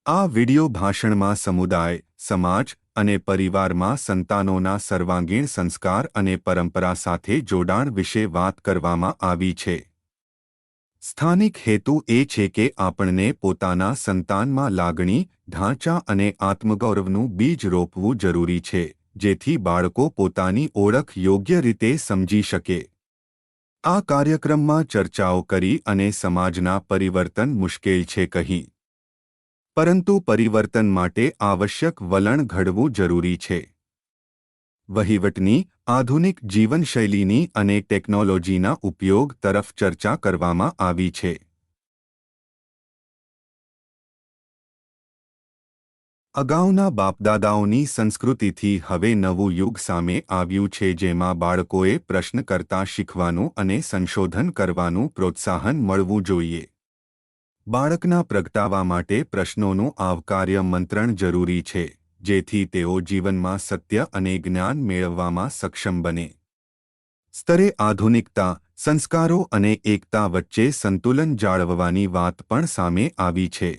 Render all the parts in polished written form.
આ વિડિયો ભાષણમાં સમુદાય, સમાજ અને પરિવારમાં સંતાનોના સર્વાંગીણ સંસ્કાર અને પરંપરા સાથે જોડાણ વિશે વાત કરવામાં આવી છે. સ્થાનિક હેતુ એ છે કે આપણને પોતાના સંતાનમાં લાગણી, ઢાંચા અને આત્મગૌરવનું બીજ રોપવું જરૂરી છે, જેથી બાળકો પોતાની ઓળખ યોગ્ય રીતે સમજી શકે. આ કાર્યક્રમમાં ચર્ચાઓ કરી અને સમાજના પરિવર્તન મુશ્કેલ છે કહી. પરંતુ પરિવર્તન માટે આવશ્યક વલણ ઘડવું જરૂરી છે. વહીવટની, આધુનિક જીવનશૈલીની અને ટેકનોલોજીના ઉપયોગ તરફ ચર્ચા કરવામાં આવી છે. અગાઉના બાપદાદાઓની સંસ્કૃતિથી હવે નવું યુગ સામે આવ્યું છે, જેમાં બાળકોએ પ્રશ્ન કરતા શીખવાનું અને સંશોધન કરવાનું પ્રોત્સાહન મળવું જોઈએ. બાળકના પ્રગટાવા માટે પ્રશ્નોનું આવકાર્ય મંત્રણ જરૂરી છે, જેથી તેઓ જીવનમાં સત્ય અને જ્ઞાન મેળવવામાં સક્ષમ બને. સ્તરે આધુનિકતા, સંસ્કારો અને એકતા વચ્ચે સંતુલન જાળવવાની વાત પણ સામે આવી છે.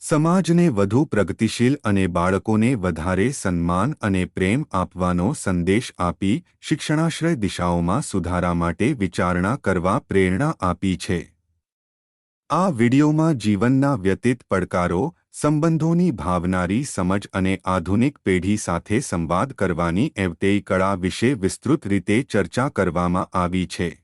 સમાજને વધુ પ્રગતિશીલ અને બાળકોને વધારે સન્માન અને પ્રેમ આપવાનો સંદેશ આપી શિક્ષણાશ્રય દિશાઓમાં સુધારા માટે વિચારણા કરવા પ્રેરણા આપી છે. આ વિડિયોમાં જીવનના વ્યતીત પડકારો, સંબંધોની ભાવનારી સમજ અને આધુનિક પેઢી સાથે સંવાદ કરવાની એવટેઈ કળા વિશે વિસ્તૃત રીતે ચર્ચા કરવામાં આવી છે.